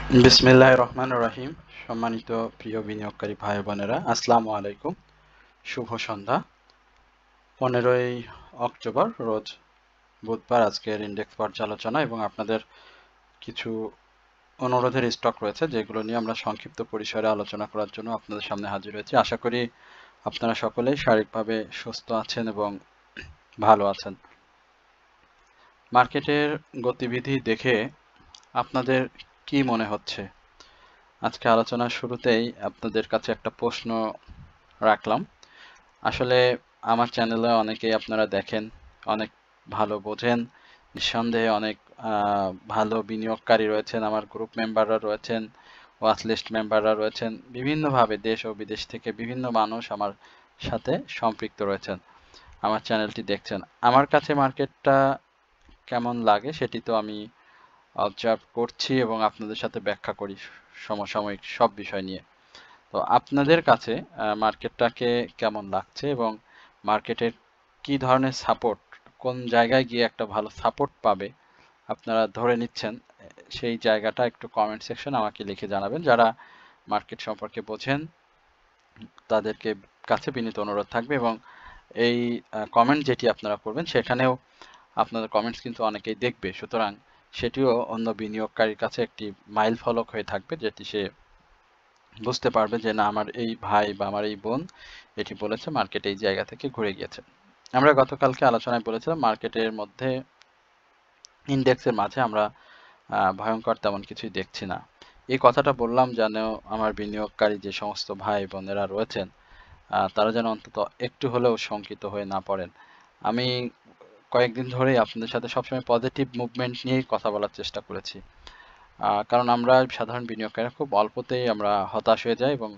বিসমিল্লাহির রহমানির রহিম। সম্মানিত প্রিয় বিনিয়োগকারী ভাই বোনেরা, আসসালামু আলাইকুম। শুভ সন্ধ্যা। 15ই অক্টোবর রোজ বুধবার আজকের ইন্ডেক্স পর্যালোচনা এবং আপনাদের কিছু অনুরোধের স্টক রয়েছে যেগুলো নিয়ে আমরা সংক্ষিপ্ত পরিসরে আলোচনা করার জন্য আপনাদের সামনে হাজির হয়েছি। আশা করি আপনারা সকলেই শারীরিকভাবে সুস্থ আছেন এবং ভালো আছেন। মার্কেটের গতিবিধি দেখে আপনাদের কি মনে হচ্ছে? আজকে আলোচনার শুরুতেই আপনাদের কাছে একটা প্রশ্ন রাখলাম। আসলে আমার চ্যানেলে অনেকেই আপনারা দেখেন, অনেক ভালো বোঝেন, নিঃসন্দেহে অনেক ভালো বিনিয়োগকারী রয়েছেন, আমার গ্রুপ মেম্বাররা রয়েছেন, ওয়াচ লিস্ট মেম্বাররা রয়েছেন, বিভিন্নভাবে দেশ ও বিদেশ থেকে বিভিন্ন মানুষ আমার সাথে সম্পৃক্ত রয়েছেন, আমার চ্যানেলটি দেখছেন। আমার কাছে মার্কেটটা কেমন লাগে সেটি তো আমি অবজার্ভ করছি এবং আপনাদের সাথে ব্যাখ্যা করি সমসাময়িক সব বিষয় নিয়ে। তো আপনাদের কাছে মার্কেটটাকে কেমন লাগছে এবং মার্কেটের কি ধরনের সাপোর্ট, কোন জায়গায় গিয়ে একটা ভালো সাপোর্ট পাবে আপনারা ধরে নিচ্ছেন, সেই জায়গাটা একটু কমেন্ট সেকশন আমাকে লিখে জানাবেন। যারা মার্কেট সম্পর্কে বোঝেন তাদেরকে কাছে বিনীত অনুরোধ থাকবে এবং এই কমেন্ট যেটি আপনারা করবেন সেখানেও আপনাদের কমেন্টস কিন্তু অনেকেই দেখবে, সুতরাং সেটিও অন্য বিনিয়োগকারীর কাছে একটি মাইল ফলক হয়ে থাকবে, যেটি সে বুঝতে পারবে যে না, আমার এই ভাই বা আমার এই বোন এটি বলেছে, মার্কেট এই জায়গা থেকে ঘুরে গিয়েছে। আমরা গতকালকে আলোচনায় বলেছিলাম মার্কেটের মধ্যে, ইন্ডেক্সের মাঝে আমরা ভয়ঙ্কর তেমন কিছুই দেখছি না। এই কথাটা বললাম যেন আমার বিনিয়োগকারী যে সমস্ত ভাই বোনেরা রয়েছেন তারা যেন অন্তত একটু হলেও শঙ্কিত হয়ে না পড়েন। আমি কয়েকদিন ধরেই আপনাদের সাথে সবসময় পজিটিভ মুভমেন্ট নিয়েই কথা বলার চেষ্টা করেছি, কারণ আমরা সাধারণ বিনিয়োগকারীরা খুব অল্পতেই আমরা হতাশ হয়ে যাই এবং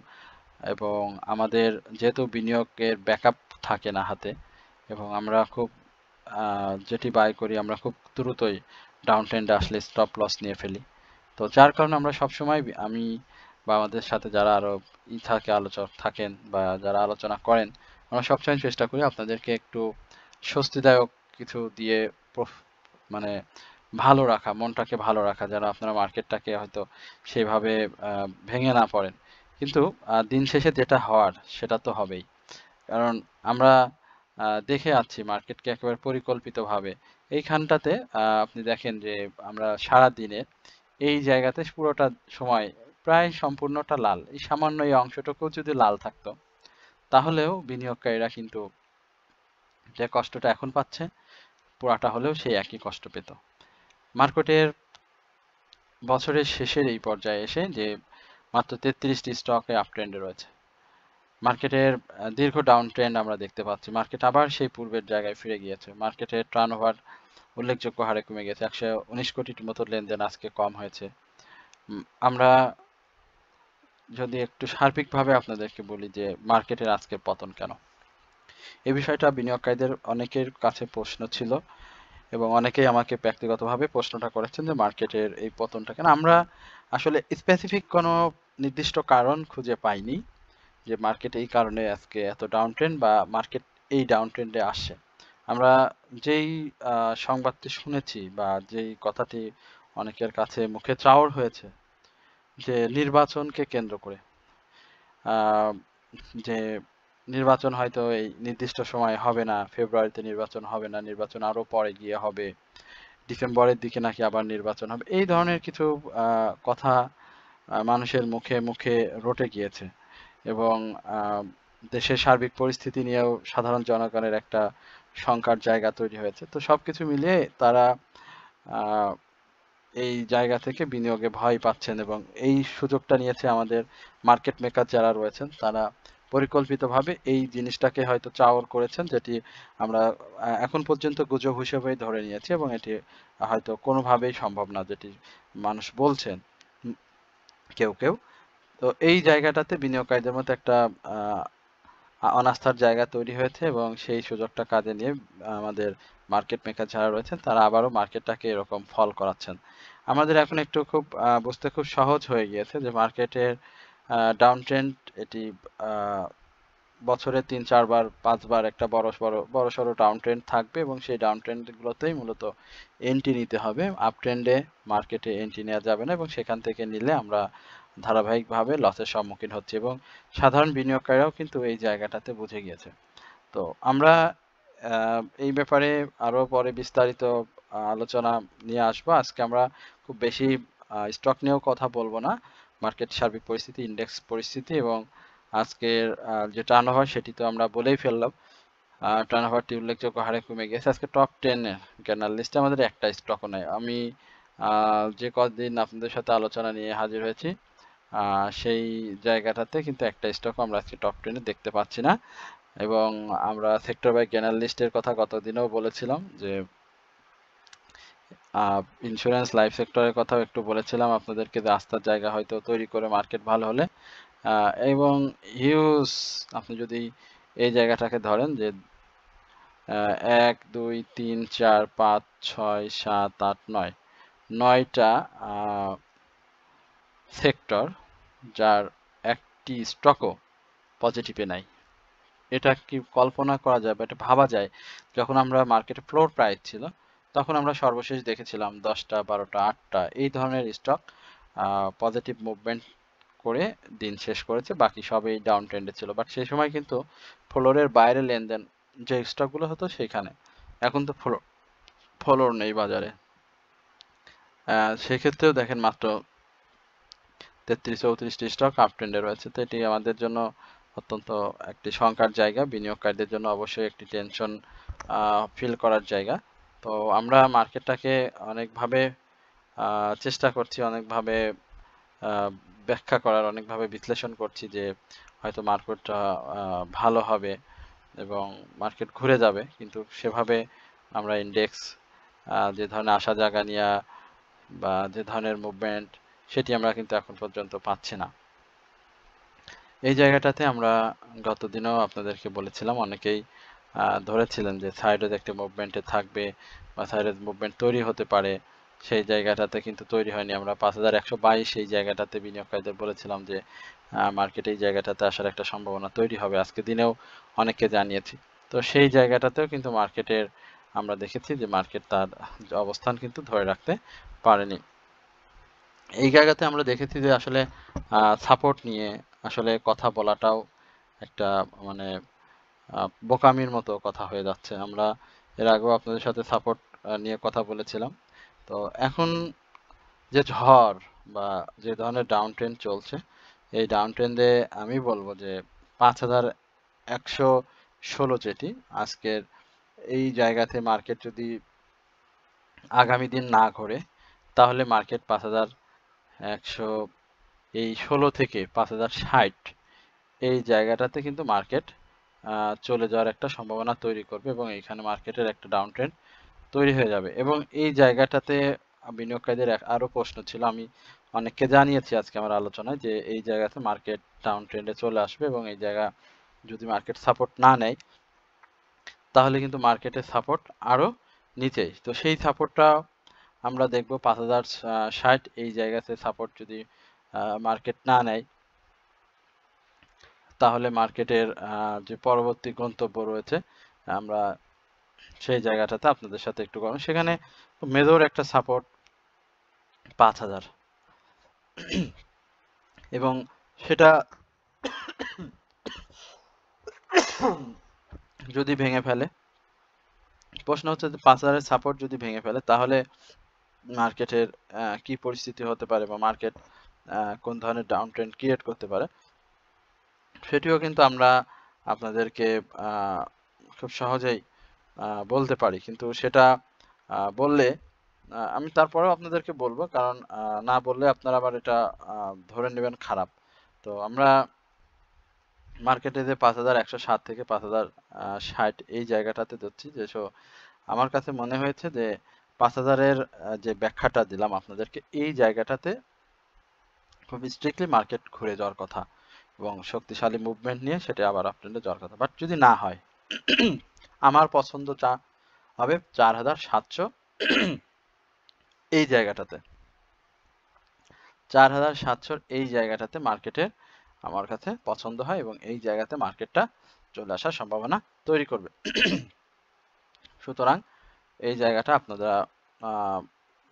এবং আমাদের যেহেতু বিনিয়োগের ব্যাকআপ থাকে না হাতে, এবং আমরা খুব যেটি বাই করি আমরা খুব দ্রুতই ডাউন ট্রেন্ডে আসলে স্টপ লস নিয়ে ফেলি। তো যার কারণে আমরা সবসময়, আমি বা আমাদের সাথে যারা আরো আলোচক থাকেন বা যারা আলোচনা করেন, আমরা সবসময় চেষ্টা করি আপনাদেরকে একটু স্বস্তিদায়ক কিছু দিয়ে মানে ভালো রাখা, মনটাকে ভালো রাখা, যেন আপনারা মার্কেটটাকে হয়তো সেভাবে ভেঙে না পড়েন। কিন্তু দিন শেষে যেটা হওয়ার সেটা তো হবেই, কারণ আমরা দেখে আছি মার্কেটকে একেবারে পরিকল্পিতভাবে এইখানটাতে। আপনি দেখেন যে আমরা সারা দিনে এই জায়গাতে পুরোটা সময় প্রায় সম্পূর্ণটা লাল, এই সামান্য এই অংশটুকু যদি লাল থাকতো তাহলেও বিনিয়োগকারীরা কিন্তু যে কষ্টটা এখন পাচ্ছে পুরাটা হলেও সেই একই কষ্ট পেত। মার্কেটের বছরের শেষের এই পর্যায়ে এসে যে মাত্র 33টি স্টকে আপ ট্রেন্ডে রয়েছে, মার্কেটের দীর্ঘ ডাউন ট্রেন্ড আমরা দেখতে পাচ্ছি, মার্কেট আবার সেই পূর্বের জায়গায় ফিরে গিয়েছে, মার্কেটের টার্নওভার উল্লেখযোগ্য হারে কমে গেছে, 119 কোটির মতো লেনদেন আজকে কম হয়েছে। আমরা যদি একটু সার্বিকভাবে আপনাদেরকে বলি যে মার্কেটের আজকের পতন কেন, এই বিষয়টা বিনিয়োগকারীদের অনেকের কাছে প্রশ্ন ছিল এবং অনেকেই আমাকে ব্যক্তিগতভাবে প্রশ্নটা করেছেন যে মার্কেটের এই পতনটা কেন। আমরা আসলে স্পেসিফিক কোনো নির্দিষ্ট কারণ খুঁজে পাইনি যে মার্কেট এই কারণে আজকে এত ডাউন ট্রেন্ড বা মার্কেট এই ডাউন ট্রেন্ডে আসছে। আমরা যেই সংবাদটি শুনেছি বা যেই কথাটি অনেকের কাছে মুখে চাওর হয়েছে যে নির্বাচনকে কেন্দ্র করে যে নির্বাচন হয়তো এই নির্দিষ্ট সময় হবে না, ফেব্রুয়ারিতে নির্বাচন হবে না, নির্বাচন আরো পরে গিয়ে হবে, ডিসেম্বরের দিকে নাকি আবার নির্বাচন হবে, এই ধরনের কিছু কথা মানুষের মুখে মুখে রটে গিয়েছে এবং দেশের সার্বিক পরিস্থিতি নিয়েও সাধারণ জনগণের একটা শঙ্কার জায়গা তৈরি হয়েছে। তো সবকিছু মিলিয়ে তারা এই জায়গা থেকে বিনিয়োগে ভয় পাচ্ছেন এবং এই সুযোগটা নিয়েছে আমাদের মার্কেট মেকার যারা রয়েছেন, তারা পরিকল্পিতভাবে এই জিনিসটাকে হয়তো চাওর করেছেন, যেটি আমরা এখন পর্যন্ত গুজব হিসেবেই ধরে নিয়েছি এবং এটি হয়তো কোনোভাবেই সম্ভব না, যেটি মানুষ বলছেন কেউ কেউ। তো এই জায়গাটাতে বিনিয়োগকারীদের মধ্যে একটা অনাস্থার জায়গা তৈরি হয়েছে এবং সেই সুযোগটা কাজে নিয়ে আমাদের মার্কেট মেকার যারা রয়েছেন তারা আবারও মার্কেটটাকে এরকম ফল করাচ্ছেন। আমাদের এখন একটু খুব বুঝতে খুব সহজ হয়ে গিয়েছে যে মার্কেটের ডাউন ট্রেন্ড এটি বছরে 3-4 বার 5 বার একটা বড় সড়ো ডাউন ট্রেন্ড থাকবে এবং সেই ডাউন ট্রেন্ডগুলোতেই মূলত এন্ট্রি নিতে হবে। আপ ট্রেন্ডে মার্কেটে এন্ট্রি নেওয়া যাবে না এবং সেখান থেকে নিলে আমরা ধারাবাহিকভাবে লসের সম্মুখীন হচ্ছি এবং সাধারণ বিনিয়োগকারীরাও কিন্তু এই জায়গাটাতে বুঝে গিয়েছে। তো আমরা এই ব্যাপারে আরো পরে বিস্তারিত আলোচনা নিয়ে আসবো। আজকে আমরা খুব বেশি স্টক নিয়েও কথা বলবো না। মার্কেট সার্বিক পরিস্থিতি, ইন্ডেক্স পরিস্থিতি এবং আজকের যে টার্নওভার সেটি তো আমরা বলেই ফেললাম। টার্নওভারটি উল্লেখযোগ্য হারে কমে গেছে। আজকে টপ 10 ক্যান্ডেল লিস্টে আমাদের একটা স্টকও নাই। আমি যে কদিন আপনাদের সাথে আলোচনা নিয়ে হাজির হয়েছি সেই জায়গাটাতে কিন্তু একটা স্টকও আমরা আজকে টপ 10 দেখতে পাচ্ছি না এবং আমরা সেক্টর বাই ক্যান্ডেল লিস্টের কথা গতদিনেও বলেছিলাম যে ইন্স্যুরেন্স লাইফ সেক্টরের কথাও একটু বলেছিলাম আপনাদেরকে যে আস্থার জায়গা হয়তো তৈরি করে মার্কেট ভালো হলে এবং হিউজ আপনি যদি এই জায়গাটাকে ধরেন যে 1 2 3 4 5 6 7 8 9 9টা সেক্টর যার একটি স্টকও পজিটিভে নাই। এটা কি কল্পনা করা যায় বা এটা ভাবা যায়? যখন আমরা মার্কেটে ফ্লোর প্রাইস ছিল তখন আমরা সর্বশেষ দেখেছিলাম 10টা 12টা 8টা এই ধরনের স্টক পজিটিভ মুভমেন্ট করে দিন শেষ করেছে, বাকি সবই ডাউন ট্রেন্ডে ছিল। বাট সেই সময় কিন্তু ফ্লোরের বাইরে লেনদেন যে স্টকগুলো হতো সেখানে, এখন তো ফ্লোর নেই বাজারে। সেক্ষেত্রেও দেখেন মাত্র 33-34টি স্টক আপ ট্রেন্ডে রয়েছে। তো এটি আমাদের জন্য অত্যন্ত একটি শঙ্কার জায়গা, বিনিয়োগকারীদের জন্য অবশ্যই একটি টেনশন ফিল করার জায়গা। তো আমরা মার্কেটটাকে অনেকভাবে চেষ্টা করছি, অনেকভাবে ব্যাখ্যা করার, অনেকভাবে বিশ্লেষণ করছি যে হয়তো মার্কেটটা ভালো হবে এবং মার্কেট ঘুরে যাবে, কিন্তু সেভাবে আমরা ইন্ডেক্স যে ধরনের আশা জাগা নিয়ে বা যে ধরনের মুভমেন্ট সেটি আমরা কিন্তু এখন পর্যন্ত পাচ্ছি না। এই জায়গাটাতে আমরা গতদিনও আপনাদেরকে বলেছিলাম, অনেকেই ধরেছিলেন যে সাইডে একটা মুভমেন্টে থাকবে বা সাইডে মুভমেন্ট তৈরি হতে পারে, সেই জায়গাটাতে কিন্তু তৈরি হয়নি। আমরা 5122 এই জায়গাটাতে বিনিয়োগকারীদের বলেছিলাম যে মার্কেটে এই জায়গাটাতে আসার একটা সম্ভাবনা তৈরি হবে, আজকে দিনেও অনেককে জানিয়েছি। তো সেই জায়গাটাতেও কিন্তু মার্কেটের আমরা দেখেছি যে মার্কেট তার অবস্থান কিন্তু ধরে রাখতে পারেনি। এই জায়গাতে আমরা দেখেছি যে আসলে সাপোর্ট নিয়ে আসলে কথা বলাটাও একটা মানে বোকামির মতো কথা হয়ে যাচ্ছে। আমরা এর আগেও আপনাদের সাথে সাপোর্ট নিয়ে কথা বলেছিলাম। তো এখন যে ঝড় বা যে ধরনের ডাউন ট্রেন্ড চলছে, এই ডাউন ট্রেন্ডে আমি বলবো যে 5116 যেটি আজকের এই জায়গাতে মার্কেট যদি আগামী দিন না ঘোরে তাহলে মার্কেট 5116 থেকে 5060 এই জায়গাটাতে কিন্তু মার্কেট চলে যাওয়ার একটা সম্ভাবনা তৈরি করবে এবং এখানে মার্কেটের একটা ডাউন ট্রেন্ড তৈরি হয়ে যাবে। এবং এই জায়গাটাতে বিনিয়োগকারীদের আরো প্রশ্ন ছিল, আমি অনেককে জানিয়েছি আজকে আমার আলোচনায় যে এই জায়গাতে মার্কেট ডাউন ট্রেন্ডে চলে আসবে এবং এই জায়গা যদি মার্কেট সাপোর্ট না নেয় তাহলে কিন্তু মার্কেটের সাপোর্ট আরো নিচেই। তো সেই সাপোর্টটা আমরা দেখব 5060 এই জায়গাতে সাপোর্ট যদি মার্কেট না নেয় তাহলে মার্কেটের যে পরবর্তী গন্তব্য রয়েছে আমরা সেই জায়গাটাতে আপনাদের সাথে একটু করব। সেখানে মেজর একটা সাপোর্ট 5000 এবং সেটা যদি ভেঙে ফেলে, প্রশ্ন হচ্ছে যে 5000-এর সাপোর্ট যদি ভেঙে ফেলে তাহলে মার্কেটের কি পরিস্থিতি হতে পারে বা মার্কেট কোন ধরনের ডাউন ট্রেন্ড ক্রিয়েট করতে পারে সেটিও কিন্তু আমরা আপনাদেরকে খুব সহজেই বলতে পারি। কিন্তু সেটা বললে আমি তারপরেও আপনাদেরকে বলবো, কারণ না বললে আপনারা আবার এটা ধরে নেবেন খারাপ। তো আমরা মার্কেটে যে 5107 থেকে 5060 এই জায়গাটাতে ধরছি, যে আমার কাছে মনে হয়েছে যে 5000-এর যে ব্যাখ্যাটা দিলাম আপনাদেরকে, এই জায়গাটাতে খুব স্ট্রিক্টলি মার্কেট ঘুরে যাওয়ার কথা এবং শক্তিশালী মুভমেন্ট নিয়ে সেটা আবার আপট্রেন্ডে যাওয়ার কথা। বাট যদি না হয় আমার পছন্দ চা হবে 4700 এই জায়গাটাতে, 4700 এই জায়গাটাতে মার্কেটের আমার কাছে পছন্দ হয় এবং এই জায়গাতে মার্কেটটা চলে আসার সম্ভাবনা তৈরি করবে। সুতরাং এই জায়গাটা আপনারা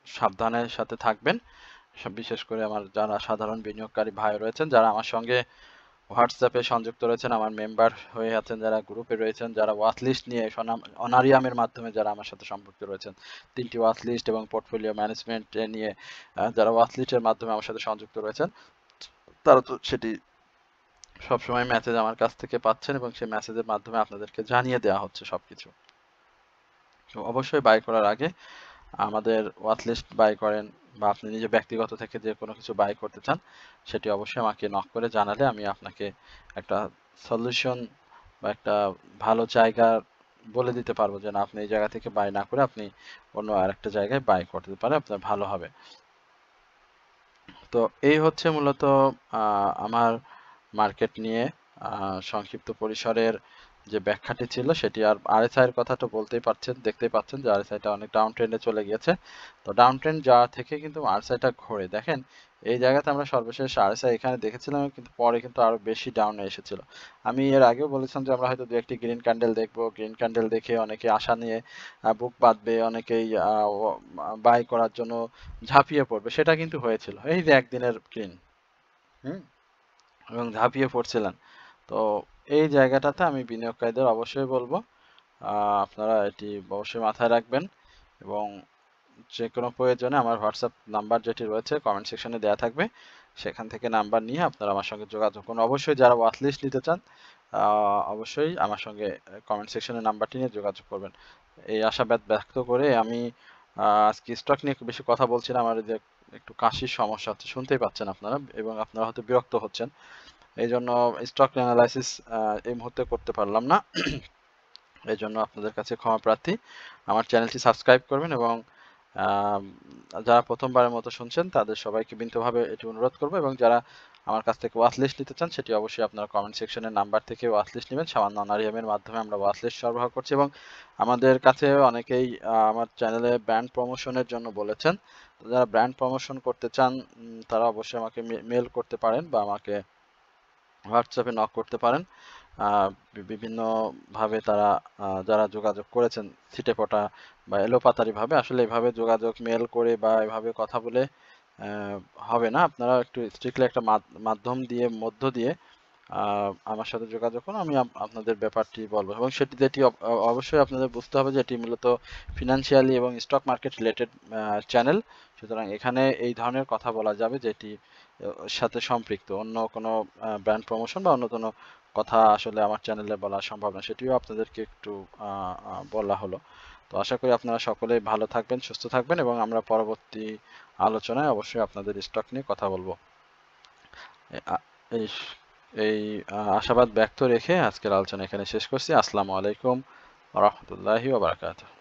সাবধানের সাথে থাকবেন। বিশেষ করে আমার যারা সাধারণ বিনিয়োগকারী ভাই রয়েছেন, যারা আমার সঙ্গে হোয়াটসঅ্যাপে সংযুক্ত রয়েছেন, আমার মেম্বার হয়ে আছেন, যারা গ্রুপে রয়েছেন, যারা ওয়াচ লিস্ট নিয়ে অনারিয়ামের মাধ্যমে যারা আমার সাথে সম্পৃক্ত রয়েছেন, 3টি ওয়াচ লিস্ট এবং পোর্টফোলিও ম্যানেজমেন্ট নিয়ে যারা ওয়াচ লিস্টের মাধ্যমে আমার সাথে সংযুক্ত রয়েছেন, তারা তো সেটি সবসময় মেসেজ আমার কাছ থেকে পাচ্ছেন এবং সেই মেসেজের মাধ্যমে আপনাদেরকে জানিয়ে দেওয়া হচ্ছে সবকিছু। তো অবশ্যই বাই করার আগে আমাদের ওয়াচ লিস্ট বাই করেন বা আপনি নিজে ব্যক্তিগত থেকে যে কোনো কিছু বাই করতে চান, সেটি অবশ্যই আমাকে নক করে জানালে আমি আপনাকে একটা সলিউশন বা একটা ভালো জায়গা বলে দিতে পারবো যে না, আপনি এই জায়গা থেকে বাই না করে আপনি অন্য আরেকটা জায়গায় বাই করতে পারেন, আপনার ভালো হবে। তো এই হচ্ছে মূলত আমার মার্কেট নিয়ে সংক্ষিপ্ত পরিসরের যে ব্যাখ্যাটি ছিল সেটি। আর আরএসআই এর কথা তো বলতেই পারছেন, দেখতেই পাচ্ছেন যে আরএসআইটা অনেক ডাউন ট্রেন্ডে চলে গিয়েছে। তো ডাউন ট্রেন্ড যাওয়া থেকে কিন্তু আরএসআইটা ঘোরে, দেখেন এই জায়গাতে আমরা সর্বশেষ আরএসআই এখানে দেখেছিলাম, কিন্তু পরে কিন্তু আরো বেশি ডাউনে এসেছিল। আমি এর আগেও বলেছিলাম যে আমরা হয়তো দু একটি গ্রিন ক্যান্ডেল দেখবো, গ্রিন ক্যান্ডেল দেখে অনেকে আশা নিয়ে বুক বাঁধবে, অনেকেই বাই করার জন্য ঝাঁপিয়ে পড়বে, সেটা কিন্তু হয়েছিল এই যে একদিনের গ্রিন, এবং ঝাঁপিয়ে পড়ছিলেন। তো এই জায়গাটাতে আমি বিনিয়োগকারীদের অবশ্যই বলবো আপনারা এটি অবশ্যই মাথায় রাখবেন এবং যে কোনো প্রয়োজনে আমার হোয়াটসঅ্যাপ নাম্বার যেটি রয়েছে কমেন্ট সেকশনে দেওয়া থাকবে, সেখান থেকে নাম্বার নিয়ে আপনারা আমার সঙ্গে যোগাযোগ করুন। অবশ্যই যারা ওয়াচ লিস্ট নিতে চান অবশ্যই আমার সঙ্গে কমেন্ট সেকশনে নাম্বারটি নিয়ে যোগাযোগ করবেন। এই আশাবাদ ব্যক্ত করে আমি আজকে স্টক নিয়ে বেশি কথা বলছি না, আমার যে একটু কাশির সমস্যা হচ্ছে, শুনতেই পাচ্ছেন আপনারা, এবং আপনারা হয়তো বিরক্ত হচ্ছেন, এই জন্য স্টক অ্যানালাইসিস এই মুহূর্তে করতে পারলাম না। এই জন্য আপনাদের কাছে ক্ষমা প্রার্থী। আমার চ্যানেলটি সাবস্ক্রাইব করবেন এবং যারা প্রথমবারের মতো শুনছেন তাদের সবাইকে বিনীতভাবে এটি অনুরোধ করবো, এবং যারা আমার কাছ থেকে ওয়াচ লিস্ট নিতে চান সেটি অবশ্যই আপনারা কমেন্ট সেকশনের নাম্বার থেকে ওয়াচ লিস্ট নেবেন। সামান্য অনারিয়ামের মাধ্যমে আমরা ওয়াচ লিস্ট সরবরাহ করছি এবং আমাদের কাছে অনেকেই আমার চ্যানেলে ব্র্যান্ড প্রমোশনের জন্য বলেছেন। যারা ব্র্যান্ড প্রমোশন করতে চান তারা অবশ্যই আমাকে মেল করতে পারেন বা আমাকে হোয়াটসঅ্যাপে নক করতে পারেন। বিভিন্নভাবে তারা যারা যোগাযোগ করেছেন ছিটেফোঁটা বা এলোপাতাড়িভাবে, আসলে এভাবে যোগাযোগ মেল করে বা এভাবে কথা বলে হবে না। আপনারা একটু স্ট্রিক্টলি একটা মাধ্যম দিয়ে মধ্য দিয়ে আমার সাথে যোগাযোগ করুন, আমি আপনাদের ব্যাপারটি বলবো এবং সেটি যেটি অবশ্যই আপনাদের বুঝতে হবে যে এটি মূলত ফিনান্সিয়ালি এবং স্টক মার্কেট রিলেটেড চ্যানেল। সুতরাং এখানে এই ধরনের কথা বলা যাবে যেটি সাথে সম্পৃক্ত, অন্য কোনো ব্র্যান্ড প্রমোশন বা অন্য কোনো কথা আসলে আমার চ্যানেলে বলা সম্ভব না, সেটিও আপনাদেরকে একটু বলা হলো। তো আশা করি আপনারা সকলেই ভালো থাকবেন, সুস্থ থাকবেন এবং আমরা পরবর্তী আলোচনায় অবশ্যই আপনাদের স্টক নিয়ে কথা বলবো। এই এই আশাবাদ ব্যক্ত রেখে আজকের আলোচনা এখানে শেষ করছি। আসসালামু আলাইকুম ওয়া রাহমাতুল্লাহি ওয়া বারাকাতুহু।